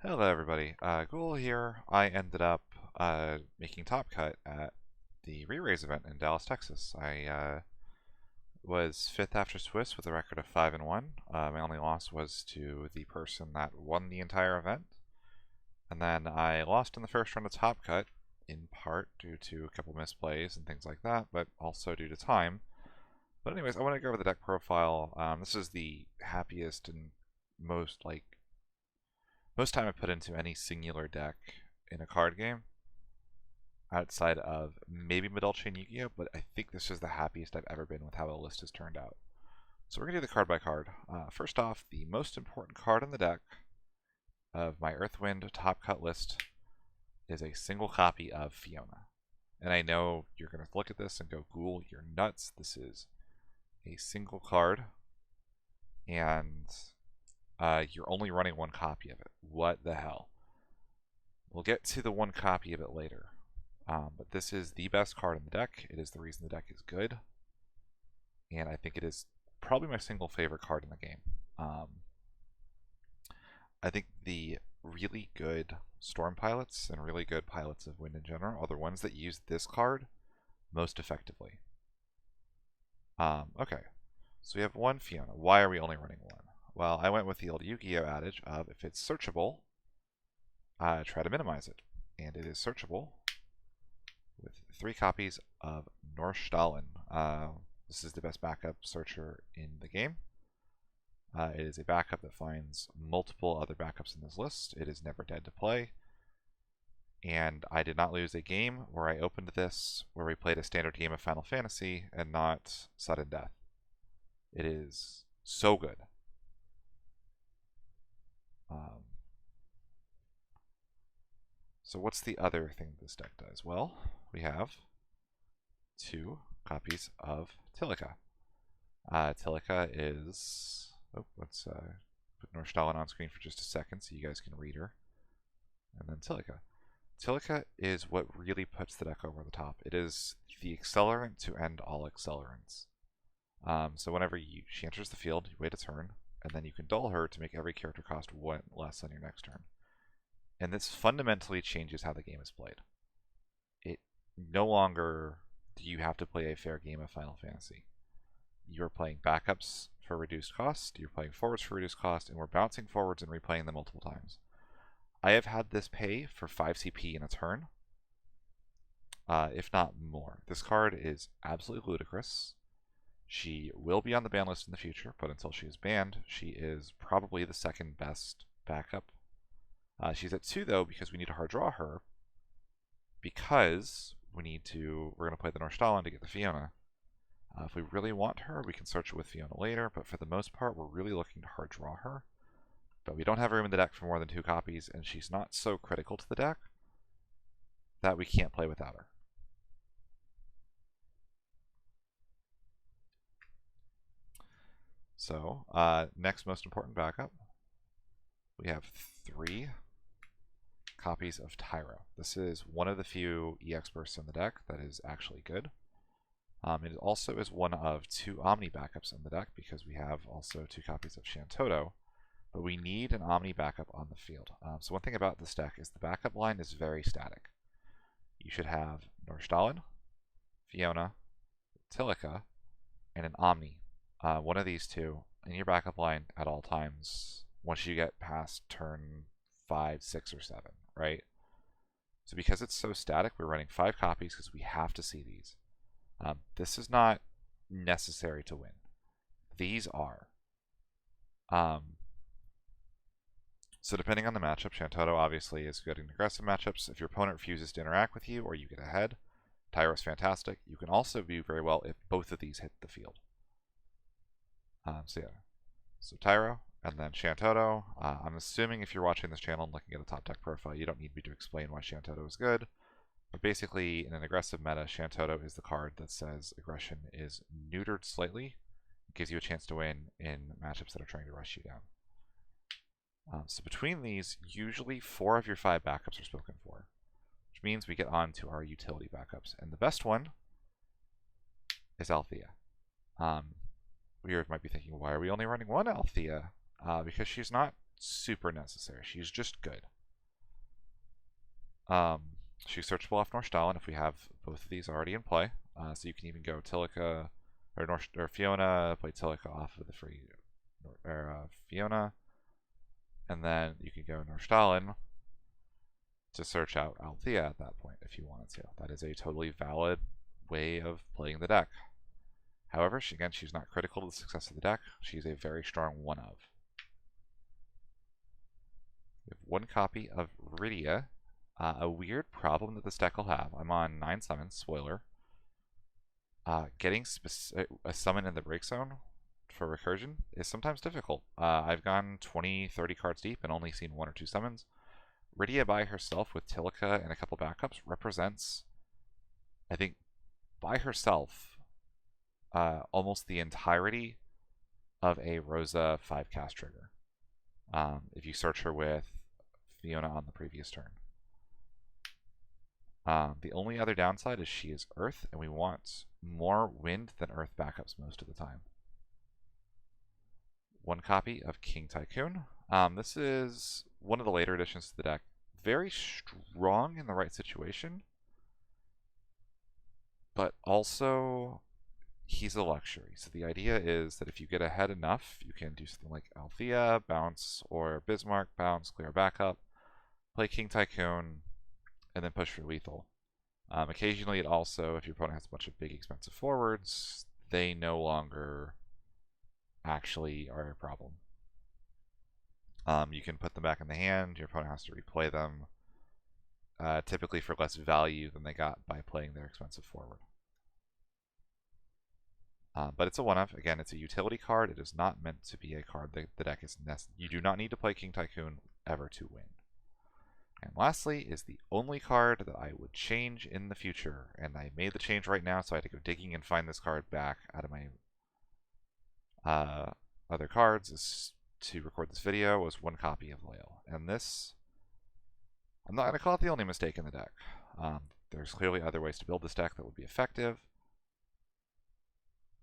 Hello everybody, Ghoul here. I ended up making top cut at the ReRaise event in Dallas, Texas. I was 5th after Swiss with a record of 5-1. My only loss was to the person that won the entire event. And then I lost in the first round of top cut, in part due to a couple misplays and things like that, but also due to time. But anyways, I want to go over the deck profile. This is the happiest and most time I put into any singular deck in a card game, outside of maybe Medulce and Yu-Gi-Oh, but I think this is the happiest I've ever been with how the list has turned out. So we're going to do the card by card. First off, the most important card in the deck of my Earthwind top cut list is a single copy of Fiona. And I know you're going to look at this and go, Ghoul, you're nuts. This is a single card, and you're only running one copy of it. What the hell? We'll get to the one copy of it later. But this is the best card in the deck. It is the reason the deck is good. And I think it is probably my single favorite card in the game. I think the really good Storm pilots and really good pilots of Wind in general are the ones that use this card most effectively. Okay, so we have one Fiona. Why are we only running one? Well, I went with the old Yu-Gi-Oh adage of if it's searchable, try to minimize it. And it is searchable with 3 copies of Nordstalin. This is the best backup searcher in the game. It is a backup that finds multiple other backups in this list. It is never dead to play. And I did not lose a game where I opened this, where we played a standard game of Final Fantasy and not sudden death. It is so good. So what's the other thing this deck does? Well, we have 2 copies of Silica. Silica is... Oh, let's put Nordstalin on screen for just a second so you guys can read her. And then Silica. Silica is what really puts the deck over the top. It is the accelerant to end all accelerants. So whenever she enters the field, you wait a turn, and then you can dull her to make every character cost 1 less on your next turn. And this fundamentally changes how the game is played. It no longer do you have to play a fair game of Final Fantasy. You're playing backups for reduced cost, you're playing forwards for reduced cost, and we're bouncing forwards and replaying them multiple times. I have had this pay for 5 CP in a turn, if not more. This card is absolutely ludicrous. She will be on the ban list in the future, but until she is banned, she is probably the second best backup. She's at 2 though because we need to hard draw her, because we're going to play the Nordstalin to get the Fiona. If we really want her, we can search it with Fiona later, but for the most part, we're really looking to hard draw her. But we don't have room in the deck for more than 2 copies, and she's not so critical to the deck that we can't play without her. So, next most important backup, we have 3 copies of Tyro. This is one of the few EX bursts in the deck that is actually good. It also is one of 2 Omni backups in the deck because we have also 2 copies of Shantoto, but we need an Omni backup on the field. So one thing about this deck is the backup line is very static. You should have Nordstalin, Fiona, Silica, and an Omni. One of these 2 in your backup line at all times once you get past turn 5, 6, or 7, right? So because it's so static, we're running 5 copies because we have to see these. This is not necessary to win. These are. So depending on the matchup, Shantoto obviously is good in aggressive matchups. If your opponent refuses to interact with you or you get ahead, Tyro is fantastic. You can also do very well if both of these hit the field. So Tyro and then Shantoto. I'm assuming if you're watching this channel and looking at the top deck profile, you don't need me to explain why Shantoto is good. But basically, in an aggressive meta, Shantoto is the card that says aggression is neutered slightly. It gives you a chance to win in matchups that are trying to rush you down. So between these, usually 4 of your 5 backups are spoken for, which means we get on to our utility backups. And the best one is Althea. You might be thinking, why are we only running one Althea? Because she's not super necessary. She's just good. She's searchable off Norstalen if we have both of these already in play. So you can even go Silica or Fiona, play Silica off of the free Fiona, and then you can go Norstalen to search out Althea at that point if you wanted to. That is a totally valid way of playing the deck. However, she's not critical to the success of the deck. She's a very strong one-of. We have one copy of Rydia. A weird problem that this deck will have. I'm on 9 summons, spoiler. Getting a summon in the break zone for recursion is sometimes difficult. I've gone 20, 30 cards deep and only seen 1 or 2 summons. Rydia by herself with Silica and a couple backups represents, I think, by herself, almost the entirety of a Rosa 5-cast trigger. If you search her with Fiona on the previous turn. The only other downside is she is Earth, and we want more Wind than Earth backups most of the time. One copy of King Tycoon. This is one of the later additions to the deck. Very strong in the right situation, but also he's a luxury. So the idea is that if you get ahead enough, you can do something like Althea, bounce, or Bismarck, bounce, clear backup, play King Tycoon, and then push for lethal. Occasionally it also, if your opponent has a bunch of big expensive forwards, they no longer actually are a problem. You can put them back in the hand, your opponent has to replay them, typically for less value than they got by playing their expensive forward. But it's a one-of. Again, it's a utility card. It is not meant to be a card that the deck is necessary. You do not need to play King Tycoon ever to win. And lastly is the only card that I would change in the future. And I made the change right now, so I had to go digging and find this card back out of my other cards to record this video, was one copy of Lael. And this, I'm not going to call it the only mistake in the deck. There's clearly other ways to build this deck that would be effective.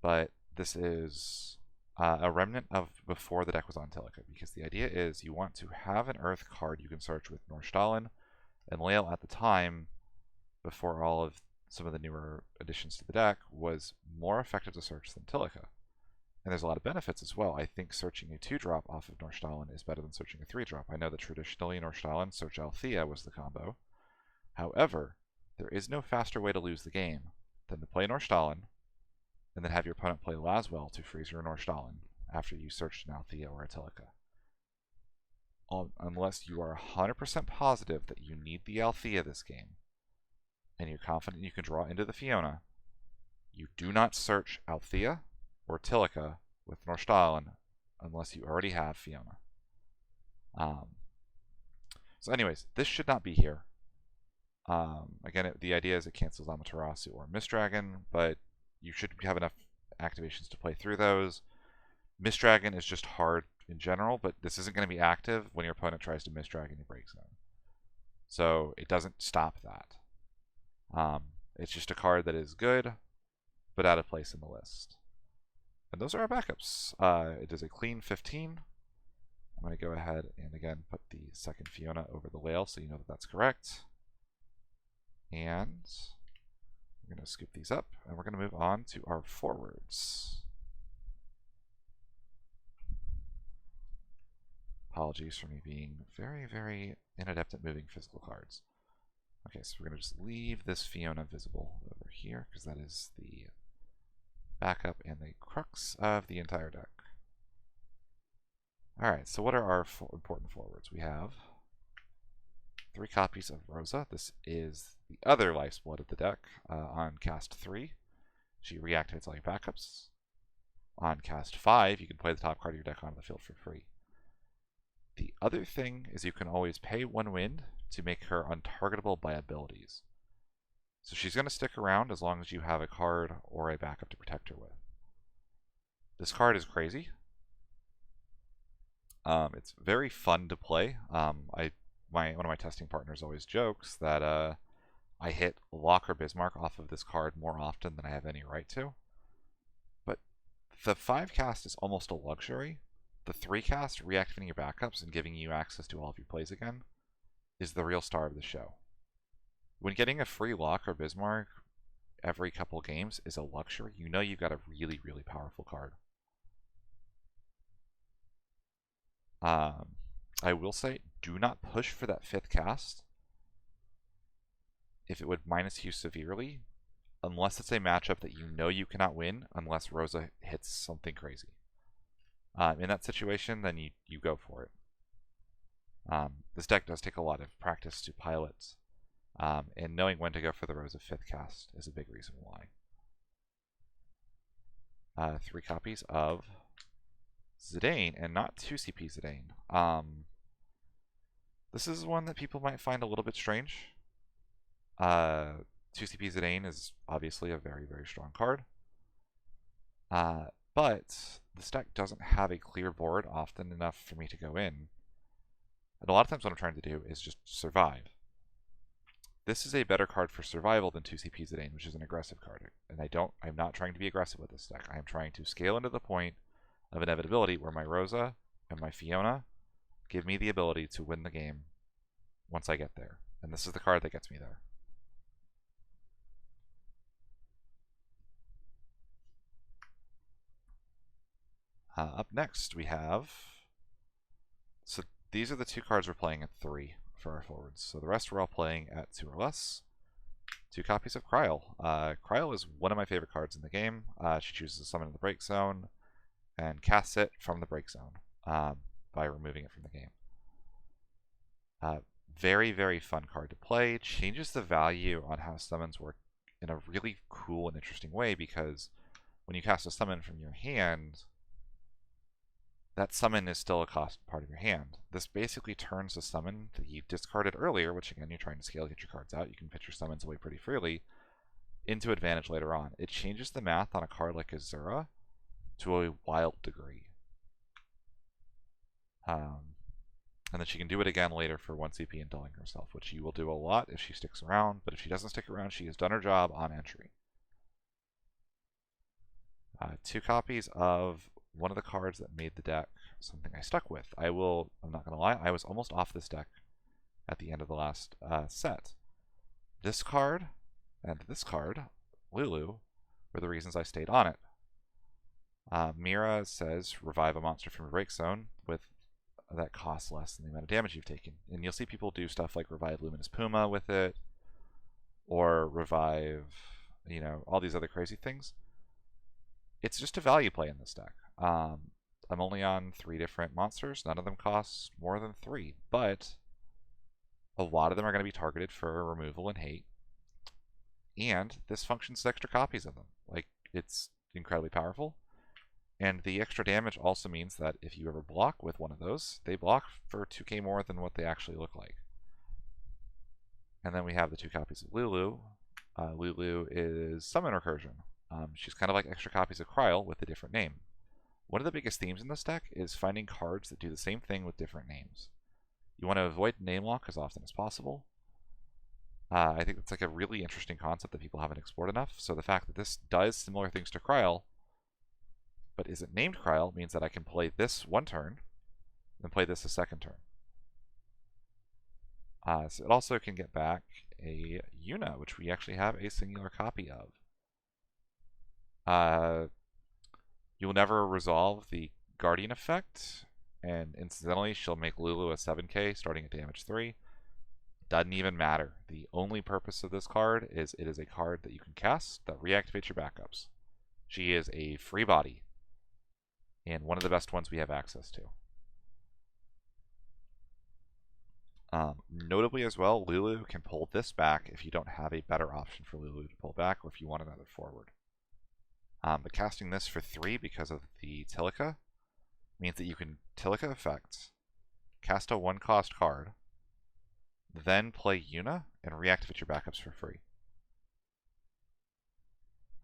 But this is a remnant of before the deck was on Silica, because the idea is you want to have an Earth card you can search with Norstalen and Lael at the time, before all of some of the newer additions to the deck, was more effective to search than Silica. And there's a lot of benefits as well. I think searching a 2-drop off of Norstalen is better than searching a 3-drop. I know that traditionally Norstalen, search Althea was the combo. However, there is no faster way to lose the game than to play Norstalen and then have your opponent play Laswell to freeze your Norstalen after you searched an Althea or a Silica. Unless you are 100% positive that you need the Althea this game, and you're confident you can draw into the Fiona, you do not search Althea or Silica with Norstalen unless you already have Fiona. So anyways, this should not be here. Again, the idea is it cancels Amaterasu or Mistdragon, but you should have enough activations to play through those. Mistdragon is just hard in general, but this isn't going to be active when your opponent tries to Mistdragon your break zone. So it doesn't stop that. It's just a card that is good, but out of place in the list. And those are our backups. It is a clean 15. I'm going to go ahead and again put the second Fiona over the Lael so you know that that's correct. And we're going to scoop these up, and we're going to move on to our forwards. Apologies for me being very, very inadept at moving physical cards. Okay, so we're going to just leave this Fiona visible over here, because that is the backup and the crux of the entire deck. Alright, so what are our important forwards? We have 3 copies of Rosa. This is the other lifeblood of the deck. On cast 3, she reactivates all your backups. On cast 5, you can play the top card of your deck onto the field for free. The other thing is you can always pay 1 wind to make her untargetable by abilities. So she's going to stick around as long as you have a card or a backup to protect her with. This card is crazy. It's very fun to play. One of my testing partners always jokes that I hit Locke or Bismarck off of this card more often than I have any right to. But the 5 cast is almost a luxury the 3 cast, reactivating your backups and giving you access to all of your plays again, is the real star of the show. When getting a free lock or Bismarck every couple games is a luxury, you know you've got a really, really powerful card. I will say, do not push for that 5th cast if it would minus you severely, unless it's a matchup that you know you cannot win unless Rosa hits something crazy. In that situation, then you go for it. This deck does take a lot of practice to pilot, and knowing when to go for the Rosa 5th cast is a big reason why. 3 copies of Zidane, and not 2 CP Zidane. This is one that people might find a little bit strange. 2 CP Zidane is obviously a very, very strong card. But this deck doesn't have a clear board often enough for me to go in. And a lot of times what I'm trying to do is just survive. This is a better card for survival than 2 CP Zidane, which is an aggressive card. And I'm not trying to be aggressive with this deck. I am trying to scale into the point of inevitability where my Rosa and my Fiona give me the ability to win the game once I get there. And this is the card that gets me there. Up next we have, so these are the 2 cards we're playing at 3 for our forwards. So the rest we're all playing at 2 or less. 2 copies of Kryl. Kryl is one of my favorite cards in the game. She chooses to summon in the break zone and casts it from the break zone by removing it from the game. Very, very fun card to play. Changes the value on how summons work in a really cool and interesting way, because when you cast a summon from your hand, that summon is still a cost part of your hand. This basically turns the summon that you discarded earlier, which again, you're trying to scale to get your cards out, you can pitch your summons away pretty freely, into advantage later on. It changes the math on a card like Azura to a wild degree. And then she can do it again later for 1 CP and dulling herself, which you will do a lot if she sticks around, but if she doesn't stick around, she has done her job on entry. 2 copies of one of the cards that made the deck something I stuck with. I'm not going to lie, I was almost off this deck at the end of the last set. This card and this card, Lulu, were the reasons I stayed on it. Mira says revive a monster from a break zone with that costs less than the amount of damage you've taken. And you'll see people do stuff like revive Luminous Puma with it, or revive, all these other crazy things. It's just a value play in this deck. I'm only on 3 different monsters. None of them cost more than 3, but a lot of them are going to be targeted for removal and hate. And this functions as extra copies of them. It's incredibly powerful. And the extra damage also means that if you ever block with one of those, they block for 2k more than what they actually look like. And then we have the 2 copies of Lulu. Lulu is Summon Recursion. She's kind of like extra copies of Kryl with a different name. One of the biggest themes in this deck is finding cards that do the same thing with different names. You want to avoid name lock as often as possible. I think that's a really interesting concept that people haven't explored enough. So the fact that this does similar things to Kryl, but isn't named Kryl, means that I can play this 1 turn, then play this a 2nd turn. So it also can get back a Yuna, which we actually have a singular copy of. You'll never resolve the Guardian effect, and incidentally, she'll make Lulu a 7k starting at damage 3. Doesn't even matter. The only purpose of this card is it is a card that you can cast that reactivates your backups. She is a free body, and one of the best ones we have access to. Notably as well, Lulu can pull this back if you don't have a better option for Lulu to pull back, or if you want another forward. But casting this for 3 because of the Silica means that you can Silica effect, cast a 1-cost card, then play Yuna, and reactivate your backups for free.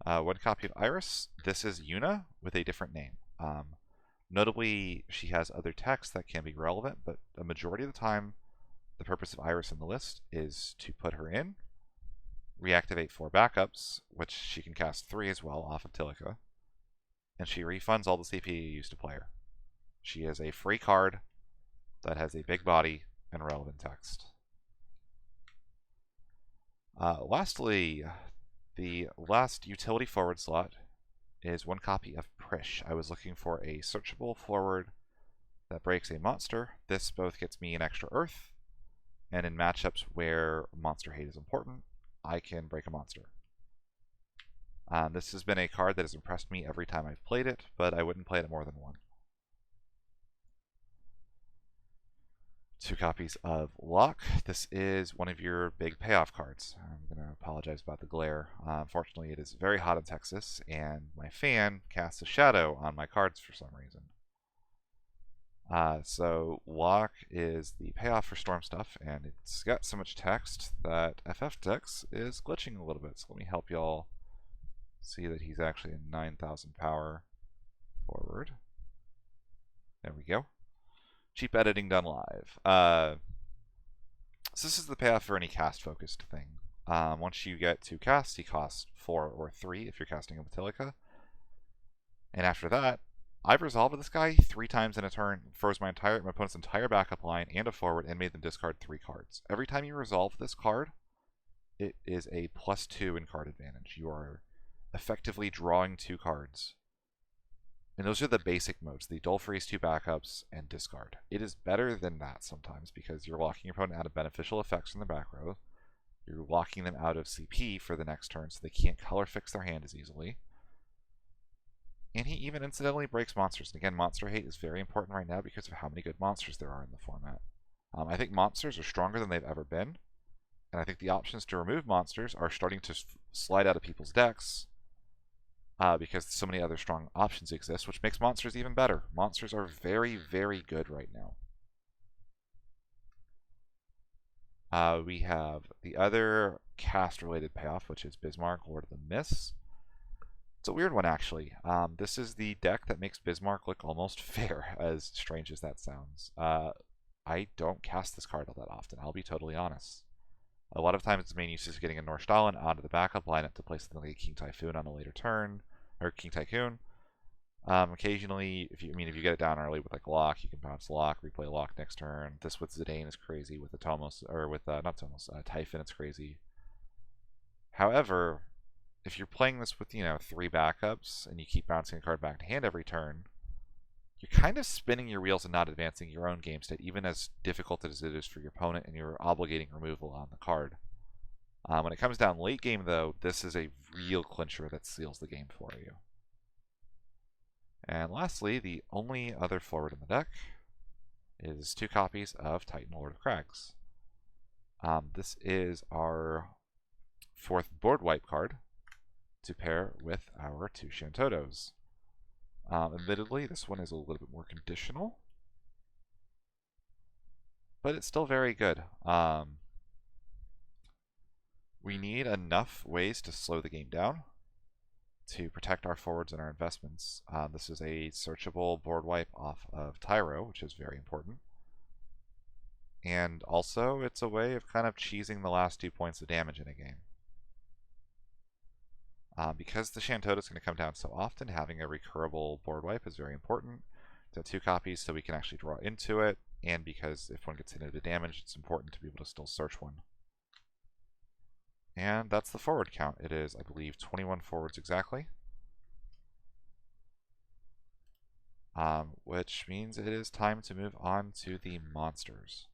1 copy of Iris. This is Yuna with a different name. Notably, she has other text that can be relevant, but a majority of the time, the purpose of Iris in the list is to put her in, reactivate 4 backups, which she can cast 3 as well off of Silica, and she refunds all the CP you used to play her. She is a free card that has a big body and relevant text. Lastly, the last utility forward slot is 1 copy of Prish. I was looking for a searchable forward that breaks a monster. This both gets me an extra Earth, and in matchups where monster hate is important, I can break a monster. This has been a card that has impressed me every time I've played it, but I wouldn't play it more than one. 2 copies of Lock. This is one of your big payoff cards. I'm going to apologize about the glare. Unfortunately, it is very hot in Texas, and my fan casts a shadow on my cards for some reason. So Lock is the payoff for Storm Stuff, and it's got so much text that FF Dex is glitching a little bit. So let me help y'all see that he's actually a 9,000 power forward. There we go. Cheap editing done live. So this is the payoff for any cast-focused thing. Once you get to cast, he costs 4 or 3 if you're casting him with Silica. And after that, I've resolved this guy 3 times in a turn, froze my opponent's entire backup line and a forward, and made them discard 3 cards. Every time you resolve this card, it is a +2 in card advantage. You are effectively drawing 2 cards. And those are the basic modes, the Dull Freeze, 2 backups, and discard. It is better than that sometimes because you're locking your opponent out of beneficial effects from the back row. You're locking them out of CP for the next turn so they can't color fix their hand as easily. And he even incidentally breaks monsters. And again, monster hate is very important right now because of how many good monsters there are in the format. I think monsters are stronger than they've ever been. And I think the options to remove monsters are starting to slide out of people's decks. Because so many other strong options exist, which makes monsters even better. Monsters are very, very good right now. We have the other cast-related payoff, which is Bismarck, Lord of the Mists. It's a weird one, actually. This is the deck that makes Bismarck look almost fair, as strange as that sounds. I don't cast this card all that often, I'll be totally honest. A lot of times its main use is getting a Norstallin onto the backup lineup to play something like King Typhoon on a later turn, or King Tycoon. Occasionally, if you get it down early with like Lock, you can bounce Lock, replay Lock next turn. This with Zidane is crazy. With the Tomos, or with Typhon, it's crazy. However, if you're playing this with 3 backups and you keep bouncing a card back to hand every turn, you're kind of spinning your wheels and not advancing your own game state, even as difficult as it is for your opponent, and you're obligating removal on the card. When it comes down late game, though, this is a real clincher that seals the game for you. And lastly, the only other forward in the deck is 2 copies of Titan, Lord of Crags. This is our 4th board wipe card to pair with our 2 Shantotos. Admittedly, this one is a little bit more conditional, but it's still very good. We need enough ways to slow the game down to protect our forwards and our investments. This is a searchable board wipe off of Tyro, which is very important. And also, it's a way of kind of cheesing the last 2 points of damage in a game. Because the Shantoto is going to come down so often, having a recurable board wipe is very important. To have 2 copies so we can actually draw into it, and because if one gets hit into damage, it's important to be able to still search one. And that's the forward count. It is, I believe, 21 forwards exactly. Which means it is time to move on to the monsters.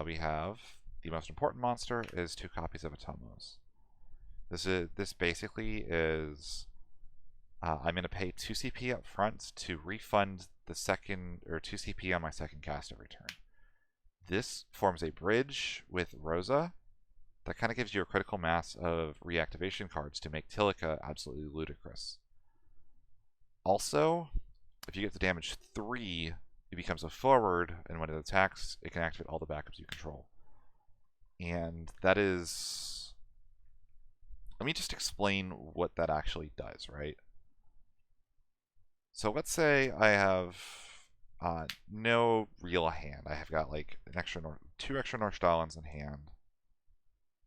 We have the most important monster is 2 copies of Atomos. This basically is I'm going to pay 2 CP up front to refund the 2 CP on my second cast every turn. This forms a bridge with Rosa that kind of gives you a critical mass of reactivation cards to make Silica absolutely ludicrous. Also, if you get to damage 3, it becomes a forward, and when it attacks, it can activate all the backups you control. And that is... Let me just explain what that actually does, right? So let's say I have no real hand. I have got like an extra 2 extra Norstallins in hand.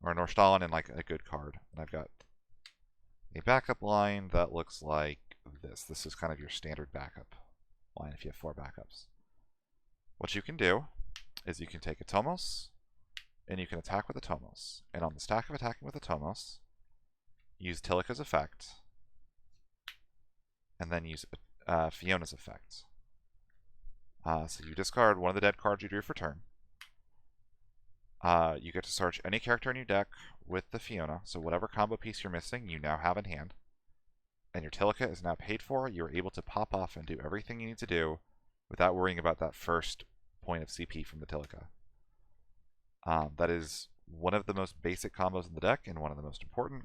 Or a Norstallin and like a good card. And I've got a backup line that looks like this. This is kind of your standard backup line if you have 4 backups. What you can do is you can take a Tomos, and you can attack with a Tomos. And on the stack of attacking with a Tomos, use Tilica's effect, and then use Fiona's effect. So you discard one of the dead cards you drew for turn. You get to search any character in your deck with the Fiona, so whatever combo piece you're missing, you now have in hand. And your Tilica is now paid for. You're able to pop off and do everything you need to do without worrying about that first point of CP from the Tilica. That is one of the most basic combos in the deck and one of the most important.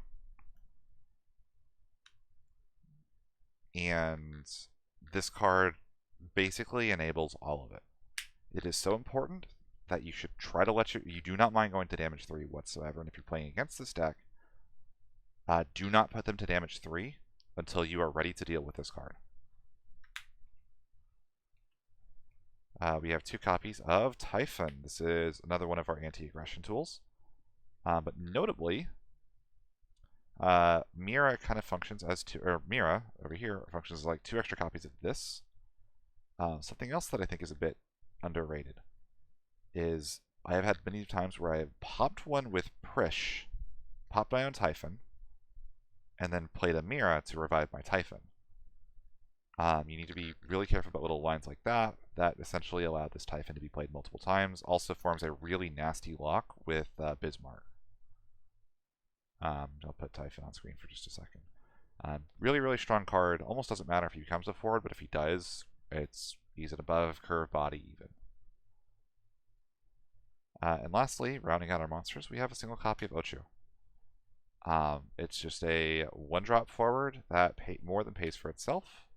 And this card basically enables all of it. It is so important that you should try to let you do not mind going to damage 3 whatsoever. And if you're playing against this deck, do not put them to damage 3 until you are ready to deal with this card. We have 2 copies of Typhon. This is another one of our anti-aggression tools. But notably, Mira kind of functions as Mira over here functions as like 2 extra copies of this. Something else that I think is a bit underrated is I have had many times where I have popped one with Prish, popped my own Typhon, and then played a Mira to revive my Typhon. You need to be really careful about little lines like that. That essentially allowed this Typhon to be played multiple times. Also forms a really nasty lock with Bismarck. I'll put Typhon on screen for just a second. Really, really strong card. Almost doesn't matter if he becomes a forward, but if he does, he's an above curve body even. And lastly, rounding out our monsters, we have a single copy of Ochu. It's just a 1-drop forward that more than pays for itself.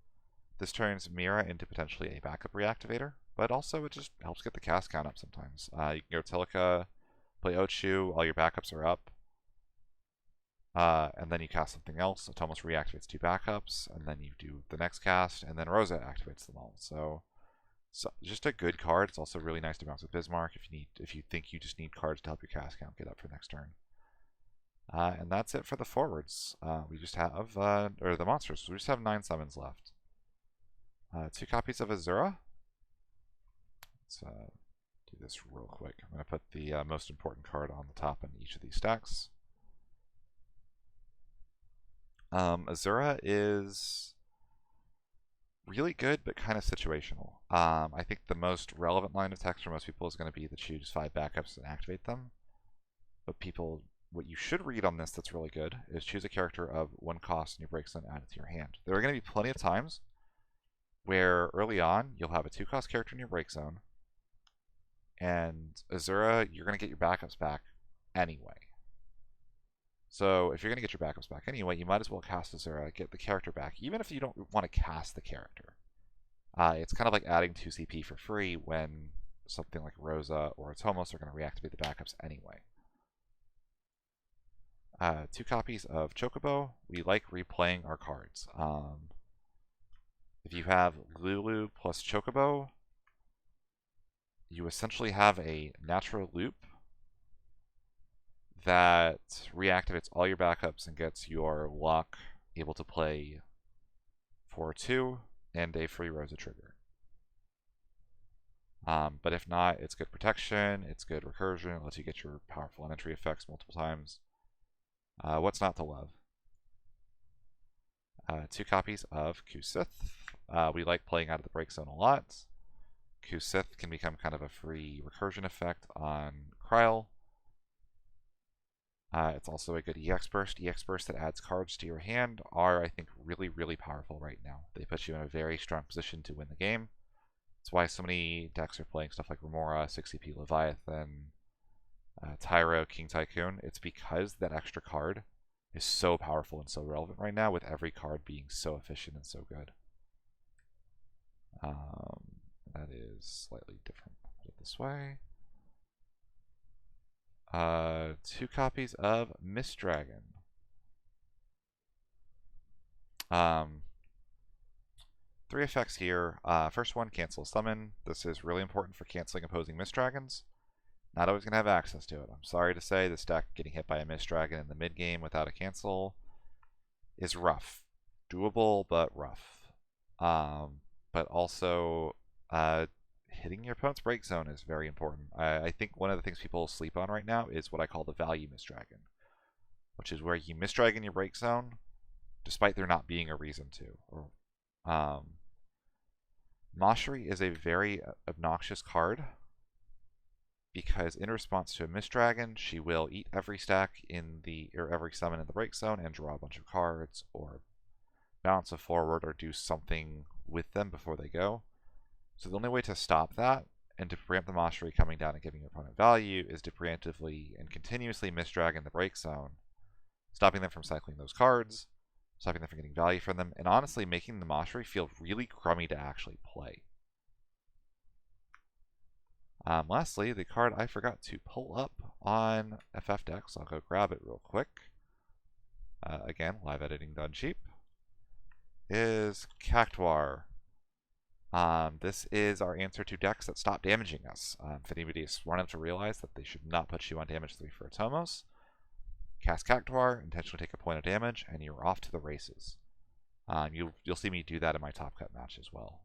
This turns Mira into potentially a backup reactivator, but also it just helps get the cast count up sometimes. You can go Tilica, play Ochu, all your backups are up, and then you cast something else. It almost reactivates 2 backups, and then you do the next cast, and then Rosa activates them all. So just a good card. It's also really nice to bounce with Bismarck if you think you just need cards to help your cast count get up for next turn. And that's it for the forwards. We just have or the monsters. So we just have 9 summons left. 2 copies of Azura. Let's do this real quick. I'm going to put the most important card on the top in each of these stacks. Azura is really good, but kind of situational. I think the most relevant line of text for most people is going to be to choose 5 backups and activate them. But what you should read on this that's really good is choose a character of 1 cost in your break zone and add it to your hand. There are going to be plenty of times where early on you'll have a 2-cost character in your break zone, and Azura, you're going to get your backups back anyway. So if you're going to get your backups back anyway, you might as well cast Azura, get the character back, even if you don't want to cast the character. It's kind of like adding 2 CP for free when something like Rosa or Tomos are going to reactivate the backups anyway. 2 copies of Chocobo. We like replaying our cards. If you have Lulu plus Chocobo, you essentially have a natural loop that reactivates all your backups and gets your lock able to play for 2 and a free Rosa trigger. But if not, it's good protection, it's good recursion, it lets you get your powerful entry effects multiple times. What's not to love? 2 copies of Kusith. We like playing out of the break zone a lot. Kusith can become kind of a free recursion effect on Kryl. It's also a good EX burst. EX burst that adds cards to your hand are, I think, really, really powerful right now. They put you in a very strong position to win the game. That's why so many decks are playing stuff like Remora, 6CP Leviathan, Tyro, King Tycoon. It's because that extra card is so powerful and so relevant right now, with every card being so efficient and so good. That is slightly different. Put it this way. 2 copies of Mist Dragon. 3 effects here. First one, cancel summon. This is really important for canceling opposing Mist Dragons. Not always going to have access to it. I'm sorry to say this deck getting hit by a Mist Dragon in the mid game without a cancel is rough. Doable, but rough. But also, hitting your opponent's break zone is very important. I think one of the things people sleep on right now is what I call the value misdragon, which is where you misdragon your break zone despite there not being a reason to. Or, Mashri is a very obnoxious card because in response to a misdragon, she will eat every stack or every summon in the break zone and draw a bunch of cards, or bounce a forward, or do something with them before they go. So the only way to stop that and to preempt the Mashri coming down and giving your opponent value is to preemptively and continuously misdragon the break zone, stopping them from cycling those cards, stopping them from getting value from them, and honestly making the Mashri feel really crummy to actually play. Lastly, the card I forgot to pull up on FF decks, I'll go grab it real quick. Again, live editing done cheap, is Cactwar. This is our answer to decks that stop damaging us. If anybody is smart enough to realize that they should not put you on damage 3 for a Tomos, cast Cactwar, intentionally take a point of damage, and you're off to the races. You'll see me do that in my Top Cut match as well.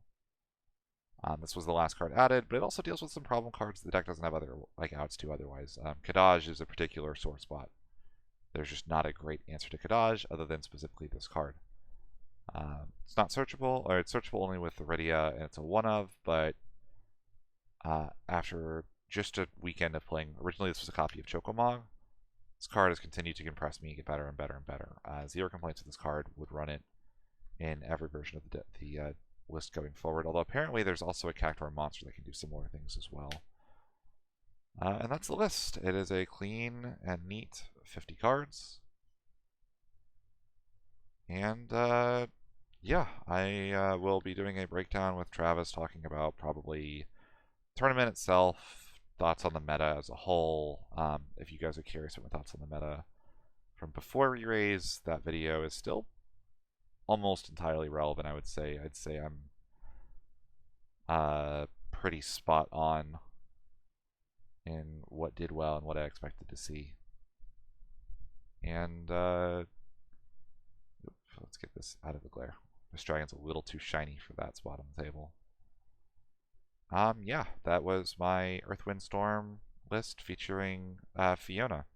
This was the last card added, but it also deals with some problem cards the deck doesn't have other outs to otherwise. Kadaj is a particular sore spot. There's just not a great answer to Kadaj other than specifically this card. It's not searchable, or it's searchable only with Iridia, and it's a one-of, but after just a weekend of playing, originally this was a copy of Chocobo, this card has continued to impress me, get better and better and better. Zero complaints with this card, would run it in every version of the list going forward, although apparently there's also a Cactwar monster that can do similar things as well. And that's the list. It is a clean and neat 50 cards. And yeah, I will be doing a breakdown with Travis talking about probably tournament itself, thoughts on the meta as a whole. If you guys are curious about my thoughts on the meta from before ReRaise, that video is still almost entirely relevant, I would say. I'd say I'm pretty spot on in what did well and what I expected to see. And let's get this out of the glare. This dragon's a little too shiny for that spot on the table. Yeah, that was my Earth, Wind, Storm list featuring Fiona.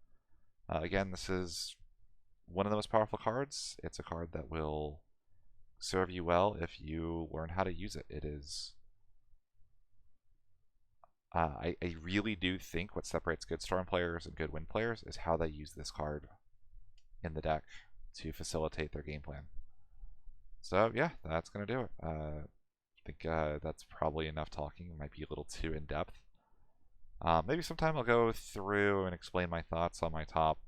Again, this is one of the most powerful cards. It's a card that will serve you well if you learn how to use it. It is... I really do think what separates good Storm players and good Wind players is how they use this card in the deck to facilitate their game plan. So yeah, that's going to do it. I think that's probably enough talking. It might be a little too in-depth. Maybe sometime I'll go through and explain my thoughts on my top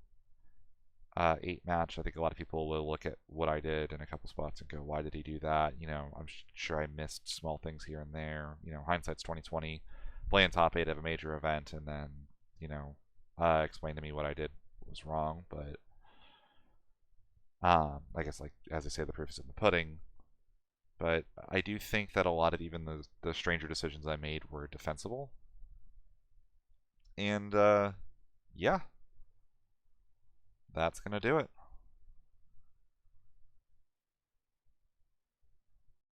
8 match. I think a lot of people will look at what I did in a couple spots and go, why did he do that? You know, I'm sure I missed small things here and there. You know, hindsight's 2020. Playing top 8 of a major event and then, you know, explain to me what I did was wrong. But I guess, like, as I say, the proof is in the pudding. But I do think that a lot of even the stranger decisions I made were defensible. And yeah, that's going to do it.